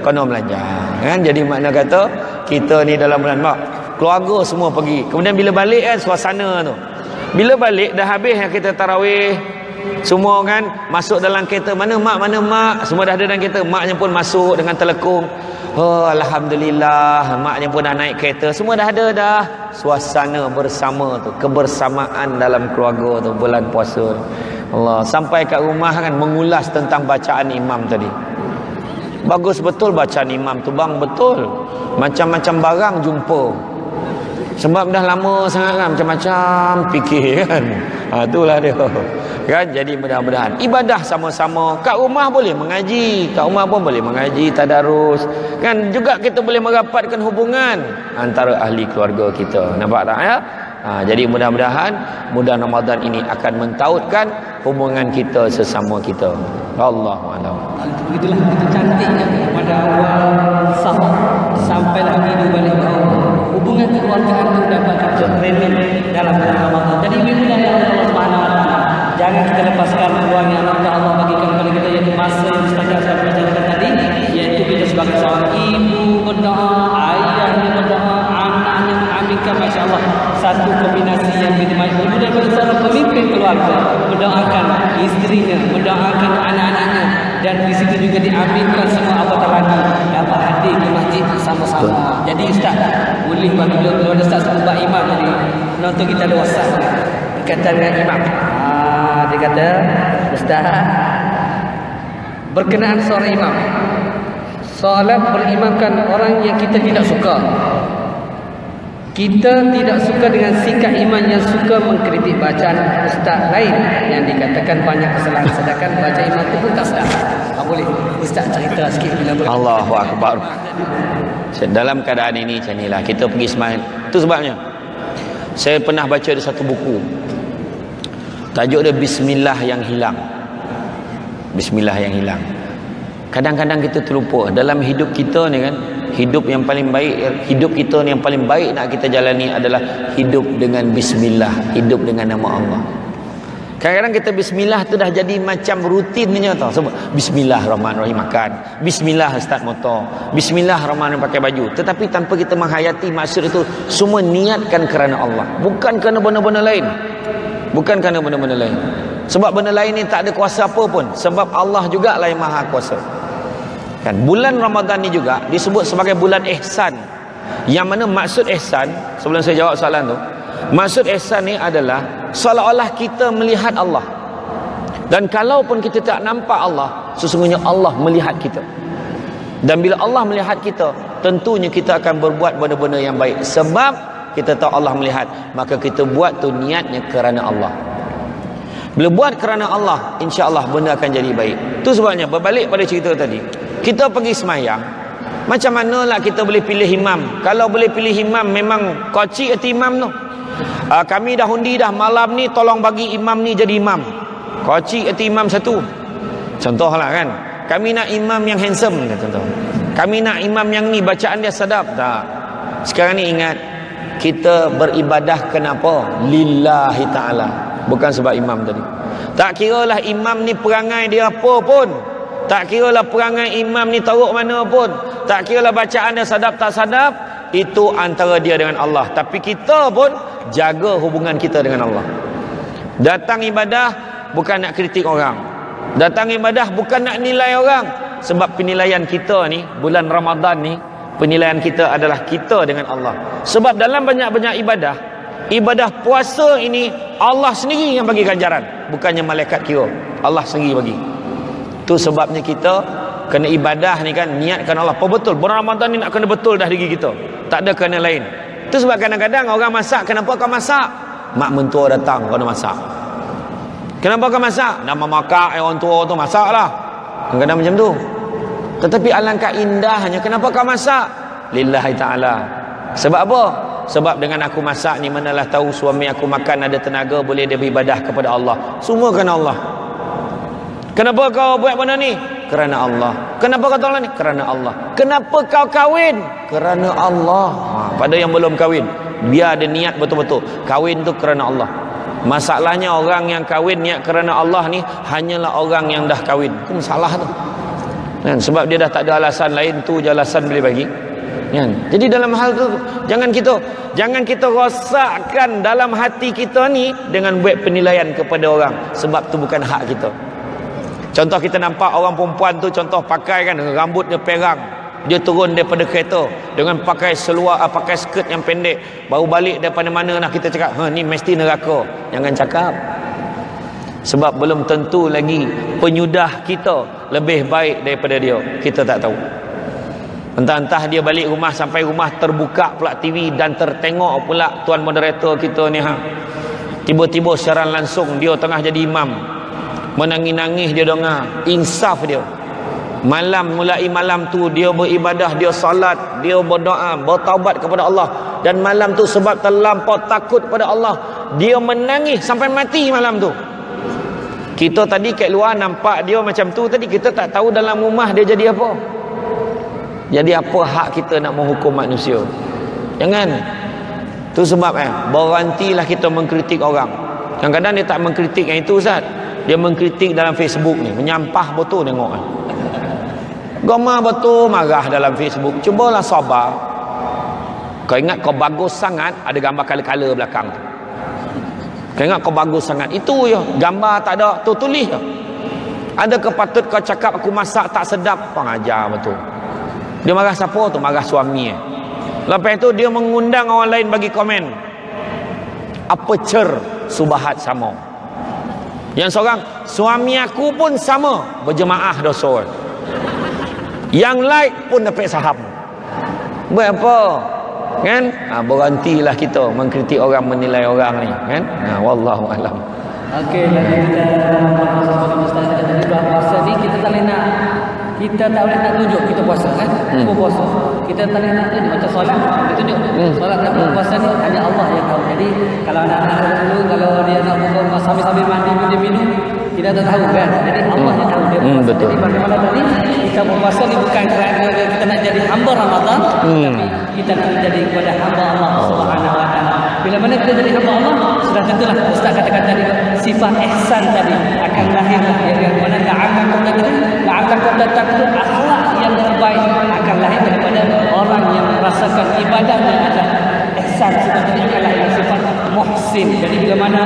kena belanja kan. Jadi makna kata kita ni dalam bulan mak keluarga semua pergi, kemudian bila balik kan suasana tu, bila balik dah habis yang kita tarawih semua kan, masuk dalam kereta, mana mak, semua dah ada dalam kereta, maknya pun masuk dengan telekung. Oh, alhamdulillah, maknya pun dah naik kereta, semua dah ada dah. Suasana bersama tu, kebersamaan dalam keluarga tu bulan puasa. Allah, sampai kat rumah kan mengulas tentang bacaan imam tadi. Bagus betul bacaan imam tu bang, betul. Macam-macam barang jumpa. Sebab dah lama sangat kan macam-macam fikir kan. Itulah dia. Kan, jadi mudah-mudahan ibadah sama-sama. Kat rumah boleh mengaji, kat rumah pun boleh mengaji, tadarus. Kan juga kita boleh merapatkan hubungan antara ahli keluarga kita. Nampak tak ya? Jadi mudah-mudahan bulan Ramadan ini akan mentautkan hubungan kita sesama kita. Allahu a'lam. Begitulah begitu cantiknya pada awal sahur sampai lagi di balik hubungan kekeluargaan itu dapat kita training dalam bulan Ramadan. Jadi bila Allah Subhanahu wa taala, jangan kita lepaskan peluang yang Allah bagikan kepada kita, iaitu masa yang mustajab saya bicarakan tadi, iaitu kita sebagai seorang ibu berdoa, ayahnya berdoa, anaknya mengaminkan, masya-Allah, satu kombinasi yang begitu baik. Ibu daripada seorang pemimpin keluarga mendoakan isterinya, mendoakan anak-anaknya, dan di situ juga diaminkan semua apa lagi dapat hadir ke masjid sama-sama. Jadi ustaz boleh bagi kepada ustaz sebab imam tadi nonton kita ada WhatsApp berkaitan dengan imam. Dia kata ustaz berkenaan seorang imam, solat berimamkan orang yang kita tidak suka. Kita tidak suka dengan sikap imam yang suka mengkritik bacaan ustaz lain yang dikatakan banyak kesalahan, sedangkan baca imam itu pun tak sedap. Boleh ustaz cerita sikit bila Allahu akbar. Dalam keadaan ini macam inilah kita pergi sembahyang. Itu sebabnya saya pernah baca di satu buku, tajuk dia Bismillah yang hilang. Bismillah yang hilang. Kadang-kadang kita terlupa dalam hidup kita ni kan, hidup yang paling baik, hidup kita ni yang paling baik nak kita jalani adalah hidup dengan bismillah, hidup dengan nama Allah. Kadang-kadang kita bismillah tu dah jadi macam rutinnya tau. Sebab bismillahirrahmanirrahim makan, bismillah start motor, bismillahirrahmanirrahim pakai baju. Tetapi tanpa kita menghayati maksud itu, semua niatkan kerana Allah, bukan kerana benda-benda lain. Bukan kerana benda-benda lain. Sebab benda lain ni tak ada kuasa apa pun. Sebab Allah juga lah yang maha kuasa. Kan, bulan Ramadan ni juga disebut sebagai bulan ihsan. Yang mana maksud ihsan, sebelum saya jawab soalan tu, maksud ihsan ni adalah seolah-olah kita melihat Allah. Dan kalaupun kita tak nampak Allah, sesungguhnya Allah melihat kita. Dan bila Allah melihat kita, tentunya kita akan berbuat benda-benda yang baik. Sebab kita tahu Allah melihat, maka kita buat tu niatnya kerana Allah. Bila buat kerana Allah, insya-Allah benda akan jadi baik. Tu sebabnya berbalik pada cerita tadi, kita pergi semayang, macam manalah kita boleh pilih imam. Kalau boleh pilih imam, memang kocik hati imam tu. Kami dah undi dah, malam ni tolong bagi imam ni jadi imam. Kocik hati imam satu. Contohlah kan, kami nak imam yang handsome, contoh. Kami nak imam yang ni bacaan dia sedap. Tak. Sekarang ni ingat, kita beribadah kenapa? Lillahi ta'ala, bukan sebab imam tadi. Tak kiralah imam ni perangai dia apa pun, tak kiralah perangai imam ni teruk mana pun, tak kiralah bacaan dia sadap tak sadap, itu antara dia dengan Allah. Tapi kita pun jaga hubungan kita dengan Allah. Datang ibadah bukan nak kritik orang, datang ibadah bukan nak nilai orang. Sebab penilaian kita ni bulan Ramadan ni, penilaian kita adalah kita dengan Allah. Sebab dalam banyak-banyak ibadah, ibadah puasa ini Allah sendiri yang bagi ganjaran, bukannya malaikat kira. Allah sendiri bagi. Tu sebabnya kita kena ibadah ni kan, niatkan Allah. Apa betul bulan Ramadan ni nak kena betul dah diri kita, tak ada kena lain. Tu sebab kadang-kadang orang masak, kenapa kau masak? Mak mentua datang kau nak masak. Kenapa kau masak? Nama makan orang tua tu masak lah. Kadang-kadang macam tu. Tetapi alangkah indahnya, kenapa kau masak? Lillahi ta'ala. Sebab apa? Sebab dengan aku masak ni, manalah tahu suami aku makan ada tenaga, boleh dia beribadah kepada Allah. Semua kerana Allah. Kenapa kau buat benda ni? Kerana Allah. Kenapa kau tolong ni? Kerana Allah. Kenapa kau kahwin? Kerana Allah. Pada yang belum kahwin, biar ada niat betul-betul. Kahwin tu kerana Allah. Masalahnya orang yang kahwin niat kerana Allah ni hanyalah orang yang dah kahwin. Itu masalah tu. kan? Sebab dia dah tak ada alasan lain, tu je alasan boleh bagi, kan? Jadi dalam hal tu jangan kita rosakkan dalam hati kita ni dengan buat penilaian kepada orang, sebab tu bukan hak kita. Contoh kita nampak orang perempuan tu, contoh pakai kan rambut dia perang, dia turun daripada kereta dengan pakai seluar, pakai skirt yang pendek, baru balik daripada mana nak kita cakap, ni mesti neraka. Jangan cakap. Sebab belum tentu lagi penyudah kita lebih baik daripada dia. Kita tak tahu. Entah-entah dia balik rumah, sampai rumah terbuka pula TV dan tertengok pula tuan moderator kita ni, tiba-tiba siaran langsung dia tengah jadi imam, menangis-nangis dia dengar, insaf dia. Mulai malam tu dia beribadah, dia salat, dia berdoa, bertaubat kepada Allah, dan malam tu sebab terlampau takut kepada Allah, dia menangis sampai mati malam tu. Kita tadi kat luar nampak dia macam tu tadi, kita tak tahu dalam rumah dia jadi apa. Jadi apa hak kita nak menghukum manusia? Jangan. Tu sebab berhentilah kita mengkritik orang. Kadang-kadang dia tak mengkritik yang itu, Ustaz. Dia mengkritik dalam Facebook ni, menyampah betul tengok. Goma betul marah dalam Facebook. Cubalah sabar. Kau ingat kau bagus sangat, ada gambar kala-kala belakang tu. Kau ingat kau bagus sangat, itu je. Gambar tak ada, tu tulis je. Adakah patut kau cakap aku masak tak sedap? Kau ajar betul. Dia marah siapa tu? Marah suami. Lepas itu dia mengundang orang lain bagi komen. Apa cer subahat sama. Yang seorang, suami aku pun sama, berjemaah dosa. Yang like pun dapat saham. Buat apa? Kan? Berhentilah kita mengkritik orang, menilai orang ni, kan? Wallahu alam. Okey, lagi kita Ustaz tadi puasa ni kita tak boleh nak tunjuk kita puasa, kan? Kita puasa. Kita tak boleh nak tunjuk macam solat, kita tunjuk. Solat dan puasa ni hanya Allah yang tahu. Jadi kalau anak-anak dulu kalau dia nak buka sambil-sambil mandi dia minum, kita tak tahu, kan? Jadi Allah yang tahu dia puasa. Jadi bagaimana tadi kita berpuasa ni bukan kerana kita nak jadi hamba Ramadan, tapi kita nak menjadi kepada hamba Allah Subhanahu wa taala. Bila mana kita jadi hamba Allah, sudah tentulah Ustaz katakan tadi sifat ihsan tadi akan lahir, yang mana la'allakum tattaqun, akhlak yang terbaik akan lahir daripada orang yang merasakan ibadahnya ada ihsan. Sifat ini akan lahir sifat muhsin. Jadi bila mana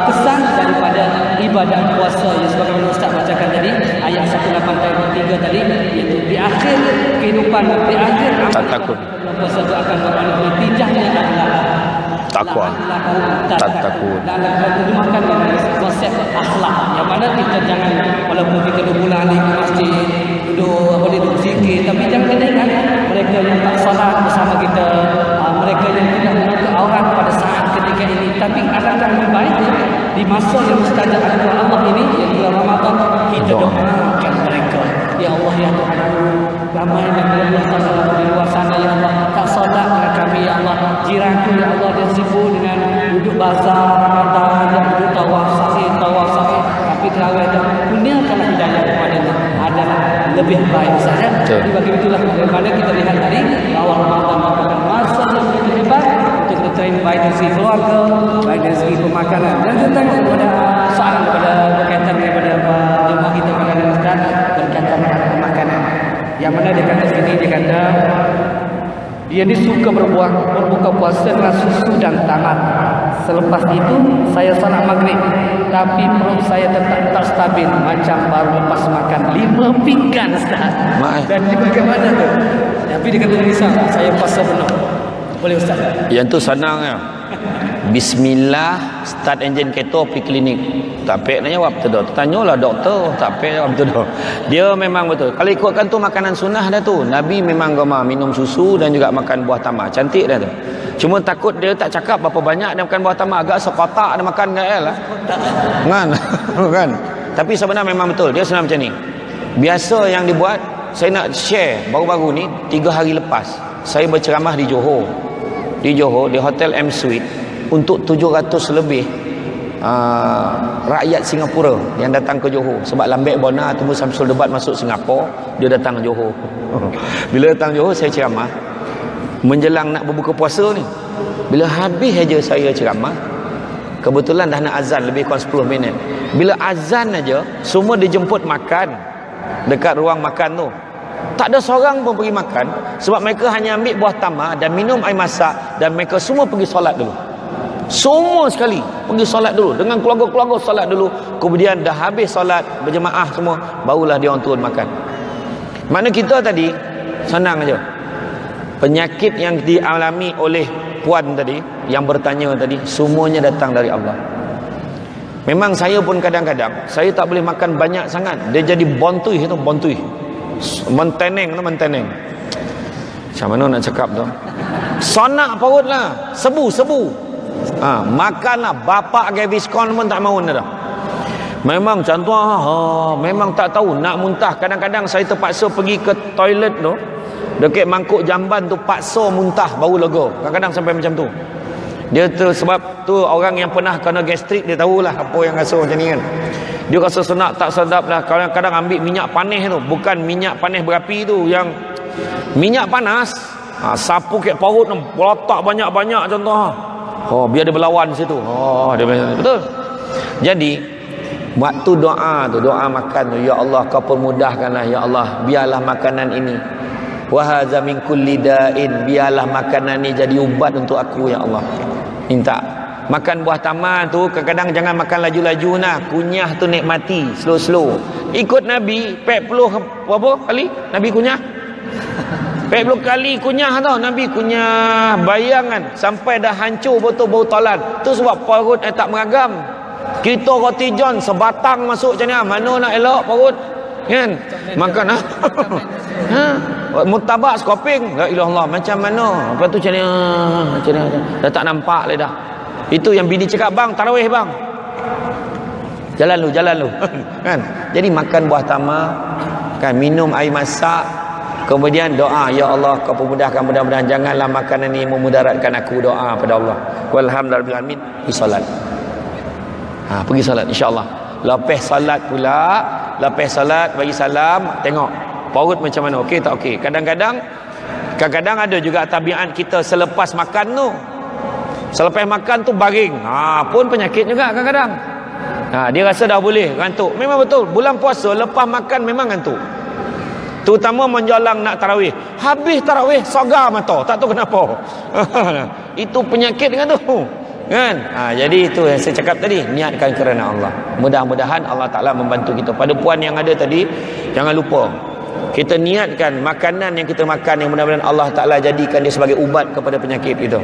kesan daripada ibadah puasa yang sebagaimana Ustaz bacakan tadi ayat 183 tadi, iaitu di akhir kehidupan, di akhir tak takut puasa itu akan berani, natijahnya adalah takwa, tak takut. Dan terjemahkan dengan konsep akhlak, yang mana kita jangan walaupun kita duduk bulan ni ke masjid, duduk zikir, tapi jangan ingat mereka yang tak solat bersama kita, mereka yang tidak menutup aurat pada saat ketika ini. Tapi alangkah lebih baik di masa yang mustajab anugerah Allah ini, yang bulan Ramadan, kita doakan mereka. Ya Allah, ya Tuhan, ramai yang Allah di luar sana, ya Allah, tak solat dengan kami, ya Allah. Jiranku, ya Allah, dia sibuk dengan duduk bazar Ramadan, dia duduk tawaf sahih, tapi terawih dan kurniakanlah hidayah kepadanya adalah lebih baik saja. Jadi bagi itulah bagaimana kita lihat tadi bahawa Ramadan merupakan masa yang lebih baik untuk kita train baik dari segi keluarga, baik dari segi pemakanan. Dan kita tengok kepada soalan berkaitan daripada jemaah kita pada Ustaz berkaitan dengan pemakanan. Yang mana dia kata sini, dia kata dia ni suka berbuka puasa dengan susu dan tangan. Selepas itu saya salat maghrib, tapi perut saya tetap tak stabil macam baru lepas makan 5 pinggan, Ustaz. Dan ini bagaimana tu? Tapi dia kata risau, saya puasa penuh. Boleh, Ustaz? Yang tu senang ya. Bismillah, start enjin kereta pergi klinik. Tak payah nak jawab tu dah. Tanyalah doktor, tak payah jawab tu dah. Dia memang betul. Kalau ikutkan tu makanan sunnah dah tu. Nabi memang gemar minum susu dan juga makan buah tamar. Cantik dah tu. Cuma takut dia tak cakap berapa banyak dia makan buah tamar. Agak sekotak dia makan kat lah. Kan? Tapi sebenarnya memang betul. Dia sebenarnya macam ni. Biasa yang dibuat, saya nak share baru-baru ni 3 hari lepas. Saya berceramah di Johor. Di Hotel M Suite untuk 700 lebih rakyat Singapura yang datang ke Johor. Sebab Lambek Bona Tunggu Samsul Debat masuk Singapura, dia datang ke Johor. Bila datang Johor, saya ceramah menjelang nak berbuka puasa ni. Bila habis aja saya ceramah, kebetulan dah nak azan lebih kurang 10 minit. Bila azan aja semua dijemput makan. dekat ruang makan tu. Tak ada seorang pun pergi makan, sebab mereka hanya ambil buah tamar dan minum air masak, dan mereka semua pergi solat dulu. Semua sekali pergi solat dulu dengan keluarga-keluarga, solat dulu. Kemudian dah habis solat berjemaah semua, barulah dia orang turun makan. Mana kita tadi senang aja. Penyakit yang dialami oleh puan tadi, yang bertanya tadi, semuanya datang dari Allah. Memang saya pun kadang-kadang saya tak boleh makan banyak sangat, dia jadi bontui itu, bontui, menteneng. Macam mana nak cakap tu, sonak perut lah, sebu. Makanlah, bapak Gaviscon pun tak mahu dah. Memang contoh, memang tak tahu nak muntah. Kadang-kadang saya terpaksa pergi ke toilet tu, dekat mangkuk jamban tu, paksa muntah baru lega. Kadang-kadang sampai macam tu. Dia tu sebab tu orang yang pernah kena gastrik, dia tahulah apa yang rasa macam ni kan. Dia rasa senak tak sedap lah. Kadang-kadang ambil minyak panas tu, bukan minyak panas berapi tu, yang minyak panas, sapu kat perut tu, letak banyak-banyak contoh. Biar dia berlawan situ. Betul. Jadi waktu doa tu, doa makan tu, ya Allah kau permudahkanlah, ya Allah biarlah makanan ini, wa hadza min kulli da'in, biarlah makanan ni jadi ubat untuk aku ya Allah. Minta makan buah tamar tu, kadang-kadang jangan makan laju-laju nah, kunyah tu nikmati slow-slow. Ikut Nabi 40 berapa kali Nabi kunyah? 40 kali kunyah tau Nabi kunyah, bayangan sampai dah hancur betul bau talan. Tu sebab perut tak meragam. Kita roti john sebatang masuk macam ni, mana nak elok perut kan? Makan mutabak skoping, la ilah Allah, macam mana? Lepas tu macam ni, dah tak nampak lah dah. Itu yang bini cakap, bang tarawih bang, jalan lu kan. Jadi makan buah tamar kan, minum air masak, kemudian doa, ya Allah kau permudahkan, mudah-mudahan janganlah makanan ini memudaratkan aku. Doa pada Allah. Walhamdulillah amin. Pergi solat. Pergi solat insya-Allah. Lepas solat pula, lepas solat bagi salam, tengok perut macam mana, okey tak okey. Kadang-kadang ada juga tabiat kita selepas makan tu. Selepas makan tu baring. Pun penyakit juga kadang-kadang. Dia rasa dah boleh ngantuk. Memang betul, bulan puasa lepas makan memang ngantuk. Terutama menjelang nak tarawih. Habis tarawih sogar mata, tak tahu kenapa. Itu penyakit kan tu. Kan? Jadi itu yang saya cakap tadi, niatkan kerana Allah. Mudah-mudahan Allah Ta'ala membantu kita. Pada puan yang ada tadi, jangan lupa kita niatkan makanan yang kita makan, yang mudah-mudahan Allah Ta'ala jadikan dia sebagai ubat kepada penyakit itu.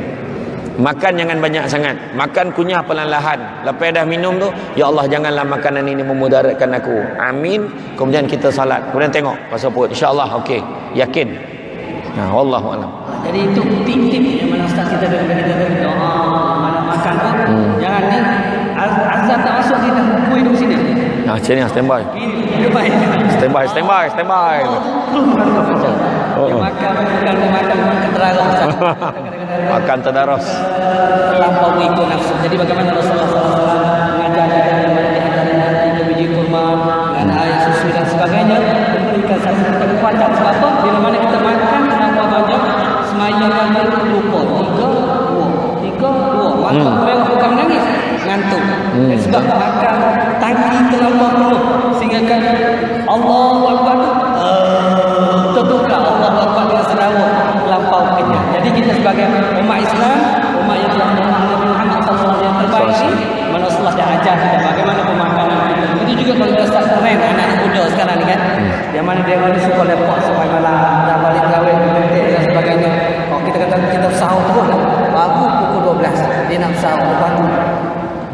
Makan jangan banyak sangat, makan kunyah perlahan-lahan. Lepas dah minum tu, ya Allah janganlah makanan ini memudaratkan aku, amin. Kemudian kita salat, kemudian tengok pasal perut, insya-Allah okey, yakin. Wallahu a'lam. Jadi itu tip-tip yang mana Ustaz kita dah bagi doa mana makan tu. Jangan ni azan tak masuk kita kuih duduk sini. Macam ni standby. Standby. Makan terdarus. Makan terdarus. Terlampau ikut nafsu. Jadi bagaimana Rasulullah SAW mengajar kita bagaimana di antara nanti biji kurma dengan air susu dan sebagainya, memberikan satu kekuatan. Sebab apa? Bila mana kita makan terlampau banyak, semayang yang lupa. 3, 2. Maka mereka bukan menangis, ngantuk. Sebab makan tangki terlampau penuh sehingga kan Allahu Akbar tertukar Allahu Akbar dengan serawat terlampau kenyang. Jadi kita sebagai umat Islam, umat yang telah mengenal Nabi Muhammad SAW yang terbaik ini, Rasulullah dah ajar kita bagaimana pemakanan kita. Itu juga kalau kita start trend anak muda sekarang ni kan, yang mana dia orang suka lepak sampai malam, dah balik terawih, berhenti dan sebagainya. Kalau kita kata kita sahur terus lah, baru pukul 12 dia nak sahur, lepas tu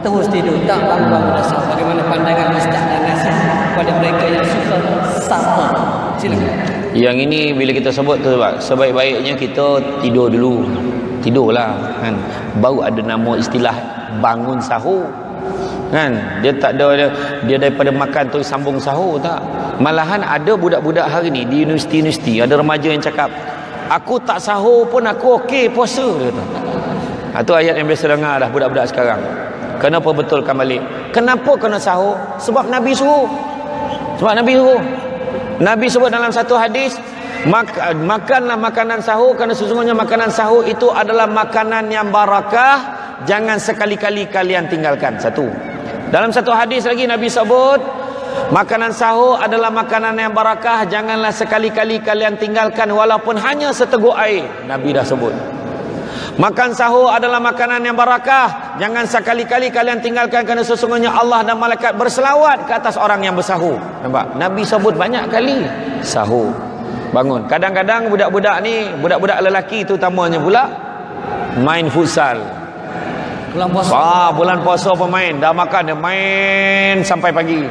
terus tidur, tak bangun dah sahur. Bagaimana pandangan Ustaz dan nasihat kepada mereka yang suka sahur? Silakan. Yang ini bila kita sebut tu, sebaik-baiknya kita tidur dulu. Tidurlah kan. Baru ada nama istilah bangun sahur. Kan? Dia tak ada dia daripada makan tu sambung sahur, tak. Malahan ada budak-budak hari ni di universiti ada remaja yang cakap, aku tak sahur pun aku okey puasa, dia kata. Itu ayat yang biasa dengar dah budak-budak sekarang. Kenapa betulkan balik? Kenapa kena sahur? Sebab Nabi suruh. Nabi sebut dalam satu hadis, makanlah makanan sahur kerana sesungguhnya makanan sahur itu adalah makanan yang barakah, jangan sekali-kali kalian tinggalkan. Satu. Dalam satu hadis lagi Nabi sebut, Makanan sahur adalah makanan yang barakah. Janganlah sekali-kali kalian tinggalkan walaupun hanya seteguk air. Nabi dah sebut. Makan sahur adalah makanan yang barakah. Jangan sekali-kali kalian tinggalkan, kerana sesungguhnya Allah dan malaikat berselawat ke atas orang yang bersahur. Nampak? Nabi sebut banyak kali sahur. Bangun. Kadang-kadang budak-budak ni, budak-budak lelaki terutamanya pula, main futsal. Bulan puasa. Bulan puasa pemain, dah makan dia main sampai pagi.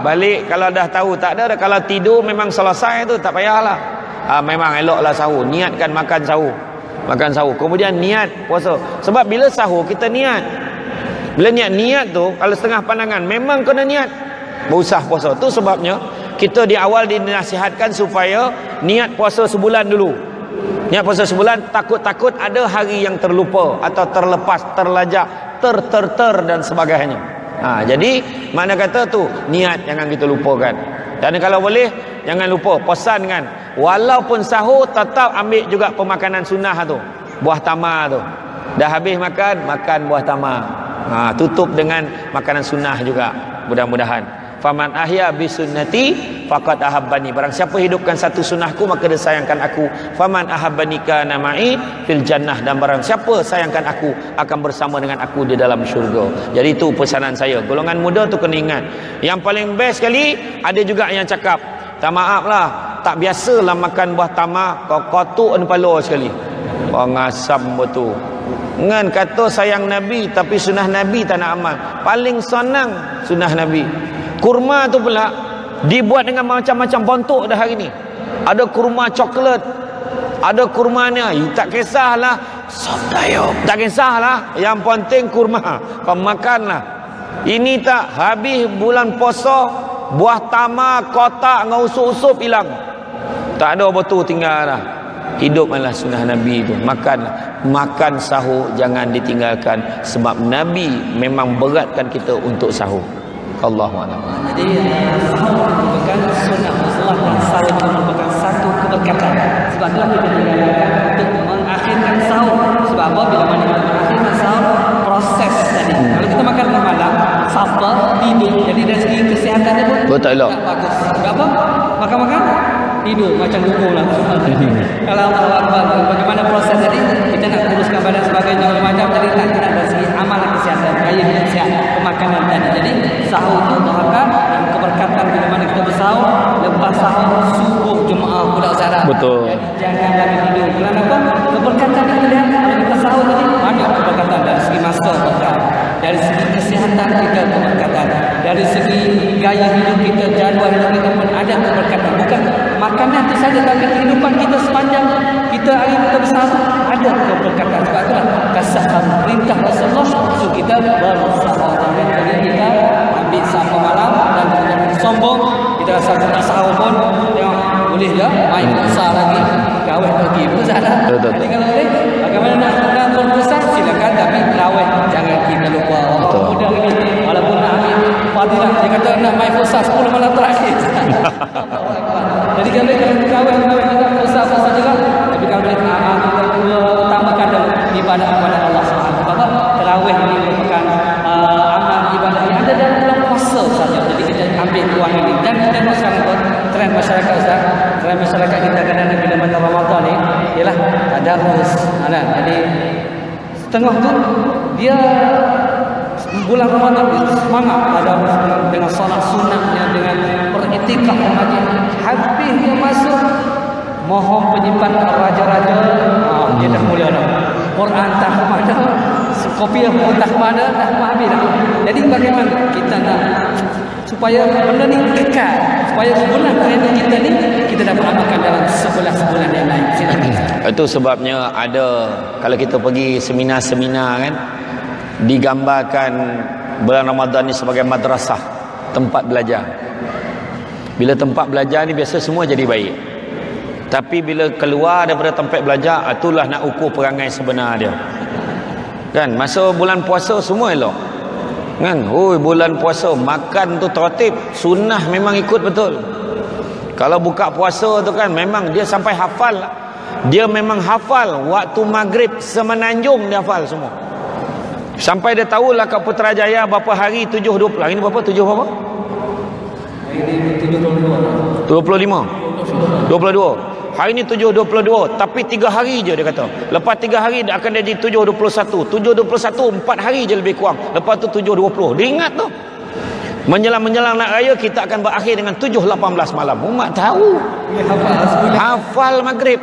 Balik kalau dah tahu tak ada, kalau tidur memang selesai tu, tak payahlah. Memang eloklah sahur, niatkan makan sahur. Makan sahur, kemudian niat puasa. Sebab bila sahur kita niat. Bila niat tu, kalau setengah pandangan memang kena niat berusaha puasa. Tu sebabnya kita di awal dinasihatkan supaya niat puasa sebulan dulu. Niat puasa sebulan, takut-takut ada hari yang terlupa atau terlepas, terlajak, dan sebagainya. Jadi mana kata tu, niat jangan kita lupakan. Dan kalau boleh jangan lupa pesan kan, walaupun sahur tetap ambil juga pemakanan sunnah tu, buah tamar tu. Dah habis makan buah tamar. Tutup dengan makanan sunnah juga, mudah-mudahan. Faman ahya bi sunnati faqad ahabbani. Barang siapa hidupkan satu sunnahku maka dia sayangkan aku. Faman ahabbani kana ma'i fil jannah. Dan barang siapa sayangkan aku akan bersama dengan aku di dalam syurga. Jadi itu pesanan saya. Golongan muda tu kena ingat. Yang paling best sekali, ada juga yang cakap, tak maaf lah, tak biasalah makan buah tamar, kau kotuk kepala sekali. Pengasam betul. Ngan kata sayang Nabi tapi sunnah Nabi tak nak amal. Paling senang sunnah Nabi. Kurma tu pula dibuat dengan macam-macam bentuk dah hari ni. Ada kurma coklat, ada kurmanya, tak kisahlah soft dayok, tak kisahlah, yang penting kurma kau makanlah. Ini tak habis bulan puasa, buah tamar kotak dengan usup-usup hilang, tak ada betul tinggal dah. Hiduplah sunnah Nabi itu. Makan sahur jangan ditinggalkan, sebab Nabi memang beratkan kita untuk sahur. Allahu a'lam. Jadi sahur merupakan sunnah Rasulullah, dan sahur merupakan satu keberkatan. Sebab itulah kita digalakkan untuk mengakhirkan sahur. Sebab apa? Bila mana kita mengakhirkan sahur, proses tadi. Kalau kita makan malam, supper, tidur. Jadi dari segi kesihatannya pun tak bagus. Sebab apa? Makan-makan tidur macam dukung lah. Kalau Allah Akbar, bagaimana proses tadi, kita nak uruskan badan sebagainya macam, jadi tak kena dari segi amalan kesihatan, gaya hidup sihat, pemakanan tadi. Jadi sahur itu doakan dan keberkatan bila mana kita bersahur. Lepas sahur subuh jemaah pula Ustaz. Betul. Jangan lagi tidur. Kerana apa? Keberkatan kita lihat kalau kita sahur tadi banyak keberkatan dari segi masa berkah, dari segi kesihatan kita keberkatan, dari segi gaya hidup kita, jadual hidup kita pun ada keberkatan. Bukan makanan itu saja, tapi kehidupan kita sepanjang kita hari kita bersahur ada keberkatan. Sebab itulah kasahkan perintah Rasulullah untuk kita bersahur. Jadi kita ambil sahur malam dan jangan sombong. Kita rasa kita sahur pun tengok boleh je main besar lagi, kawin lagi pun salah. Jadi kalau boleh, bagaimana nak berpuasa silakan, tapi terawih jangan kita lupa. Orang muda ini walaupun nak ambil fadilah, dia kata nak main puasa 10 malam terakhir. Jadi kalau terawih kita puasa juga, tapi kalau kita utamakan ibadah kepada Allah Subhanahu wa taala. Terawih ini merupakan amal ibadah yang ada dalam bulan puasa saja. Jadi kita ambil peluang ini, dan kita sekarang pun trend masyarakat Ustaz, trend masyarakat kita kadang-kadang bila bulan Ramadan ni ialah tadarus. Jadi setengah tu dia bulan Ramadan semangat tadarus dengan solat sunnahnya, dengan beriktikaf dan haji. Habis dia masuk mohon penyimpan raja-raja, dia dah mulia dah. Quran tak mana, kopiah pun tak mana, dah habis dah. Jadi bagaimana kita nak supaya benda ni kekal, supaya sebulan training kita ni kita dapat amalkan dalam 11 bulan yang lain. Silakan. Itu sebabnya ada, kalau kita pergi seminar-seminar kan, digambarkan bulan Ramadan ni sebagai madrasah, tempat belajar. Bila tempat belajar ni biasa semua jadi baik. Tapi bila keluar daripada tempat belajar, itulah nak ukur perangai sebenar dia. Kan, masa bulan puasa semua elok. Kan, bulan puasa makan tu tertib, sunnah memang ikut betul. Kalau buka puasa tu kan memang dia sampai hafal. Dia memang hafal waktu maghrib semenanjung, dia hafal semua. Sampai dia tahulah kat Putrajaya berapa hari 7.20. Hari ni berapa? 7 berapa? Ini 7.22. 25. 22. Hari ni 7.22, tapi 3 hari je dia kata. Lepas 3 hari dia akan jadi 7.21. 7.21 4 hari je lebih kurang. Lepas tu 7.20. Dia ingat tu. Menjelang nak raya kita akan berakhir dengan 7.18 malam. Umat tahu. Hafal maghrib.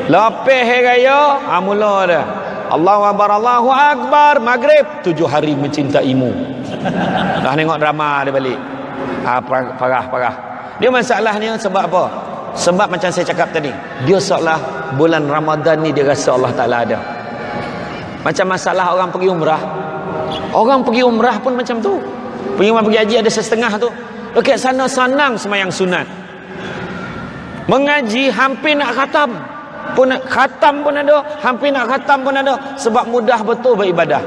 Lepas hari raya, mula dah. Allahu Akbar, Allahu Akbar, maghrib 7 hari mencintaimu. Dah tengok drama dia balik. Parah. Dia masalahnya sebab apa? Sebab macam saya cakap tadi, dia seolah bulan Ramadan ni dia rasa Allah Ta'ala ada. Macam masalah orang pergi umrah. Orang pergi umrah pun macam tu. Pergi haji ada setengah tu. Dekat sana senang semayang sunat. Mengaji hampir nak khatam pun ada, hampir nak khatam pun ada, sebab mudah betul beribadah.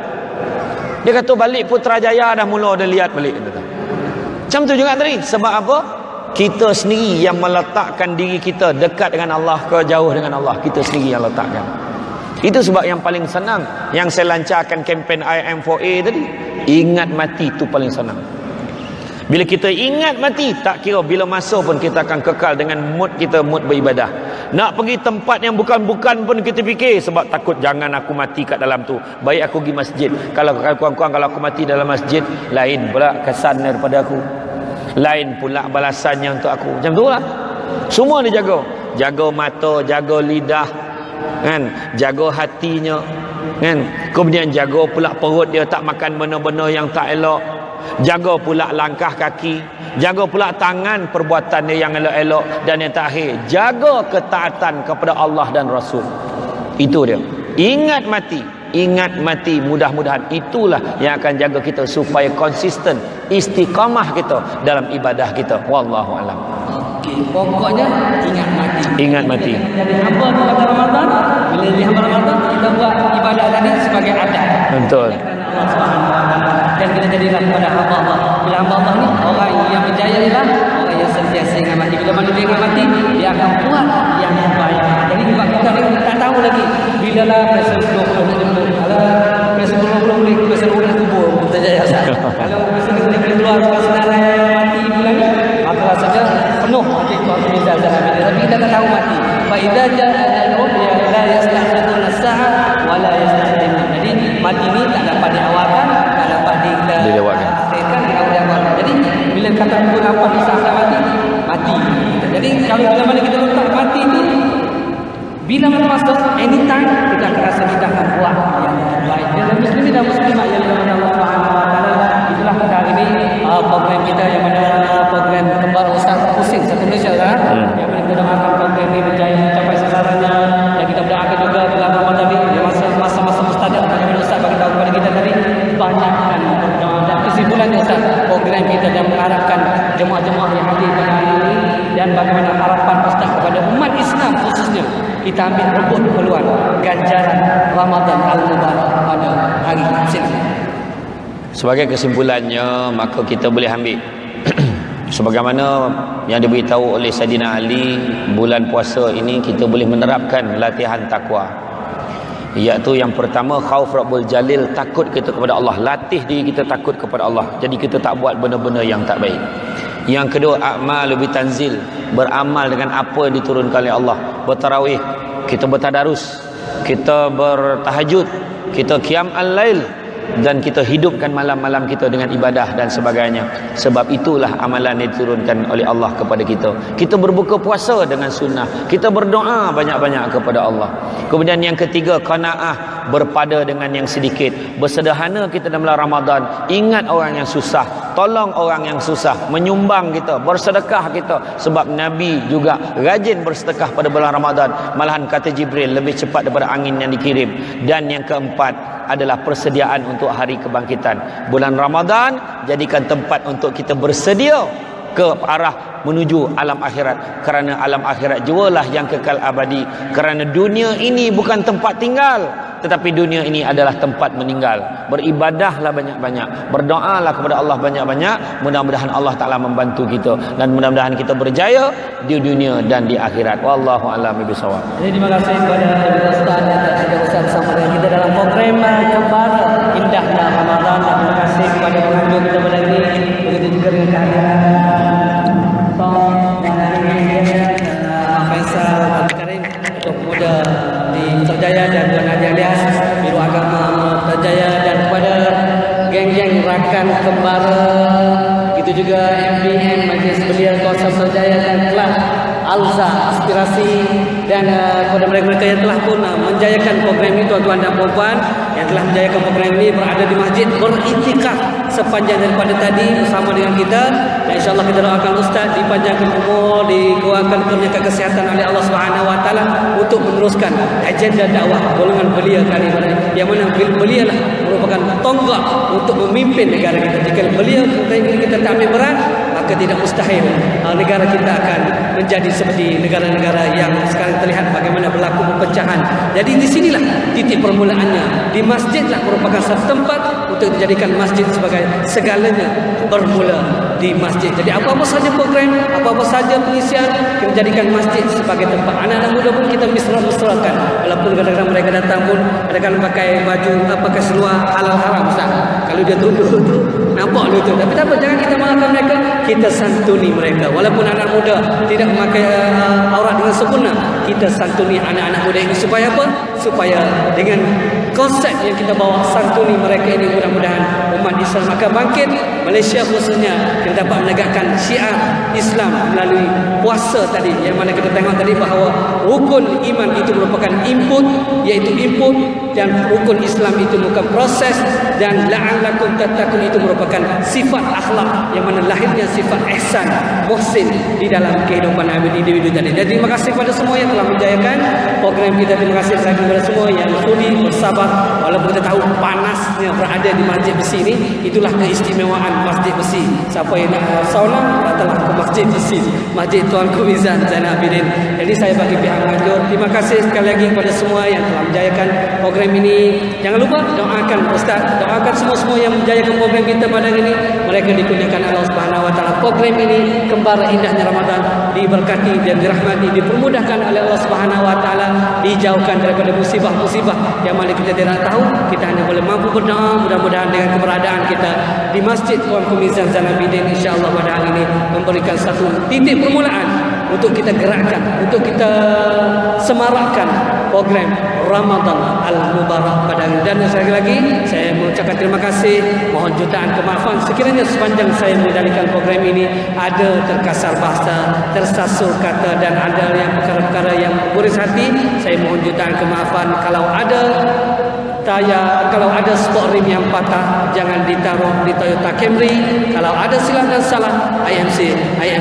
Dia kata balik Putrajaya dah mula dia lihat balik. Macam tu juga tadi. Sebab apa? Kita sendiri yang meletakkan diri kita dekat dengan Allah ke jauh dengan Allah. Kita sendiri yang letakkan. Itu sebab yang paling senang yang saya lancarkan kempen IM4A tadi. Ingat mati tu paling senang. Bila kita ingat mati, tak kira bila masa pun kita akan kekal dengan mood kita, mood beribadah. Nak pergi tempat yang bukan-bukan pun kita fikir, sebab takut jangan aku mati kat dalam tu. Baik aku pergi masjid. Kalau kurang-kurang kalau aku mati dalam masjid, lain pula kesan daripada aku. Lain pula balasannya untuk aku. Macam tu lah. Semua dia jaga. Jaga mata, jaga lidah, kan? Jaga hatinya, kan? Kemudian jaga pula perut dia, tak makan benda-benda yang tak elok. Jaga pula langkah kaki, jaga pula tangan, perbuatan dia yang elok-elok, dan yang terakhir jaga ketaatan kepada Allah dan Rasul. Itu dia. Ingat mati, mudah-mudahan itulah yang akan jaga kita supaya konsisten, istiqamah kita dalam ibadah kita. Wallahu alam. Okey, pokoknya Ingat mati. Jadi hamba pada Ramadan, bila di hamba Ramadan kita buat ibadah tadi sebagai adat. Betul. Allah Subhanahu Wa Taala. Dan kita jadilah kepada hamba Allah. Bila hamba Allah ni orang yang berjaya ialah orang yang sentiasa ingat mati. Bila mana dia ingat mati, dia akan buat yang terbaik. Jadi sebab kita ni tak tahu lagi bila lah presiden 20 nak jemput. Kalau presiden 20 boleh presiden boleh kubur kita jaya asal. Kalau presiden boleh keluar senarai mati bulan ni, maka rasanya penuh okey kuasa misal dalam ini. Tapi kita tak tahu mati. Fa idza jaa ajalhum ya la yasta'khiruna as-sa'a wa la yastaqdimun. Jadi mati ni tak dapat diawalkan, tak dapat dilewatkan. Jadi bila kata pukul 8 di saat mati. Jadi kalau bila mana kita letak mati ni, bila mana masuk anytime kita akan rasa kita akan buat yang baik. Dan muslimin dan muslimat yang dimana Allah Subhanahu Wa Taala, itulah pada hari ini program kita yang mana program kembar Ustaz Pusing satu Malaysia kan, yang mana kita doakan program ini berjaya mencapai sasarannya, dan kita berdoakan juga bulan Ramadan ini di masa-masa mustajab bagaimana Ustaz bagi tahu kepada kita tadi, banyakkan berdoa. Dan kesimpulannya Ustaz, program kita yang mengharapkan jemaah-jemaah yang hadir pada hari ini, dan bagaimana harapan Ustaz kepada umat Islam khususnya, kita ambil rebut peluang ganjaran Ramadan Al-Mubarak pada hari ini. Sebagai kesimpulannya, maka kita boleh ambil sebagaimana yang diberitahu oleh Saidina Ali, bulan puasa ini kita boleh menerapkan latihan takwa, iaitu yang pertama khauf Rabbul Jalil, takut kita kepada Allah, latih diri kita takut kepada Allah, jadi kita tak buat benda-benda yang tak baik. Yang kedua, a'malu bitanzil, beramal dengan apa yang diturunkan oleh Allah, bertarawih, kita bertadarus, kita bertahajud, kita qiyam al-lail, dan kita hidupkan malam-malam kita dengan ibadah dan sebagainya. Sebab itulah amalan yang diturunkan oleh Allah kepada kita. Kita berbuka puasa dengan sunnah, kita berdoa banyak-banyak kepada Allah. Kemudian yang ketiga, qanaah, berpada dengan yang sedikit, bersederhana kita dalam Ramadan, ingat orang yang susah, tolong orang yang susah, menyumbang kita, bersedekah kita. Sebab Nabi juga rajin bersedekah pada bulan Ramadan, malahan kata Jibril lebih cepat daripada angin yang dikirim. Dan yang keempat adalah persediaan untuk hari kebangkitan. Bulan Ramadan jadikan tempat untuk kita bersedia ke arah menuju alam akhirat, kerana alam akhirat jualah yang kekal abadi. Kerana dunia ini bukan tempat tinggal, tetapi dunia ini adalah tempat meninggal. Beribadahlah banyak-banyak, berdoalah kepada Allah banyak-banyak. Mudah-mudahan Allah Ta'ala membantu kita, dan mudah-mudahan kita berjaya di dunia dan di akhirat. Wallahu a'lam bishawab. Jadi terima kasih kepada Ibu Ustaz dan juga Ustaz bersama dengan kita dalam program Kembar Indahnya Ramadan. Dan terima kasih kepada pengunjung kita pada ini, begitu juga dengan kehadiran Faisal Abdul Karim, untuk pemuda di Terjaya, dan Tuan Haji Alias Biro Agama Terjaya, dan kepada geng-geng rakan kembara, itu juga MBN Majlis Belia Kawasan Terjaya dan Kelab Alza Aspirasi, dan kepada mereka-mereka yang telah pun menjayakan program ini, tuan-tuan dan puan-puan yang telah menjayakan program ini, berada di masjid beriktikaf sepanjang daripada tadi bersama dengan kita. Dan insyaAllah kita doakan Ustaz dipanjangkan umur, dikuatkan kurniakan kesihatan oleh Allah Subhanahu Wa Taala untuk meneruskan agenda dakwah golongan belia kali ini, yang mana belia lah merupakan tonggak untuk memimpin negara kita. Jika belia kita tak ambil berat, maka tidak mustahil negara kita akan menjadi seperti negara-negara yang sekarang terlihat bagaimana berlaku perpecahan. Jadi di sinilah titik permulaannya. Di masjidlah merupakan satu tempat untuk dijadikan masjid sebagai segalanya bermula di masjid. Jadi apa-apa saja program, apa-apa saja pengisian, kita jadikan masjid sebagai tempat. Anak-anak muda pun kita mesra-mesrakan, walaupun kadang-kadang mereka datang pun kadang-kadang pakai baju, pakai seluar halal haram Ustaz. Kalau dia tunduk tu nampak tu, tapi tak apa, jangan kita marahkan mereka, kita santuni mereka. Walaupun anak muda tidak memakai aurat dengan sempurna, kita santuni anak-anak muda ini supaya apa? Supaya dengan konsep yang kita bawa, santuni mereka ini, mudah-mudahan umat Islam akan bangkit. Malaysia khususnya kita dapat menegakkan syiar Islam melalui puasa tadi, yang mana kita tengok tadi bahawa rukun iman itu merupakan input, iaitu input, dan rukun Islam itu merupakan proses, dan la'allakum tattaqun itu merupakan sifat akhlak, yang mana lahirnya sifat ihsan, muhsin di dalam kehidupan individu tadi. Jadi terima kasih kepada semua yang telah menjayakan program kita. Terima kasih lagi kepada semua yang sudi bersabar, walaupun kita tahu panasnya berada di masjid besi ini. Itulah keistimewaan masjid besi. Siapa yang nak sauna, datanglah ke masjid besi, Masjid Tuanku Mizan Zainal Abidin. Jadi saya bagi pihak penganjur, terima kasih sekali lagi kepada semua yang telah menjayakan program ini. Jangan lupa doakan Ustaz, doakan semua-semua yang menjayakan program kita pada hari ini, mereka dikurniakan Allah Subhanahu Wa Taala program ini Kembar Indahnya Ramadan, diberkati dan dirahmati, dipermudahkan oleh Allah Subhanahu Wa Taala, dijauhkan daripada musibah-musibah yang mana kita tidak tahu. Kita hanya boleh mampu berdoa, mudah-mudahan dengan keberadaan kita di Masjid Tuanku Mizan Zainal Abidin, insya-Allah pada hari ini memberikan satu titik permulaan untuk kita gerakkan, untuk kita semarakkan program Ramadan Al-Mubarak pada hari ini. Dan sekali lagi saya mengucapkan terima kasih, mohon jutaan kemaafan sekiranya sepanjang saya mengendalikan program ini ada terkasar bahasa, tersasar kata, dan ada yang perkara-perkara yang memburis hati. Saya mohon jutaan kemaafan. Kalau ada sport rim yang patah, jangan ditaruh di Toyota Camry. Kalau ada silap dan salah, I am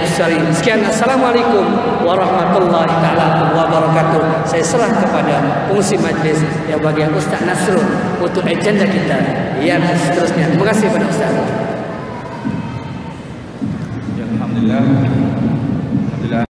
sorry. Sekian, assalamualaikum warahmatullahi taala wabarakatuh. Saya serah kepada pengurusi majlis yang bagian Ustaz Nasrul untuk agenda kita yang seterusnya. Terima kasih kepada Ustaz. Alhamdulillah.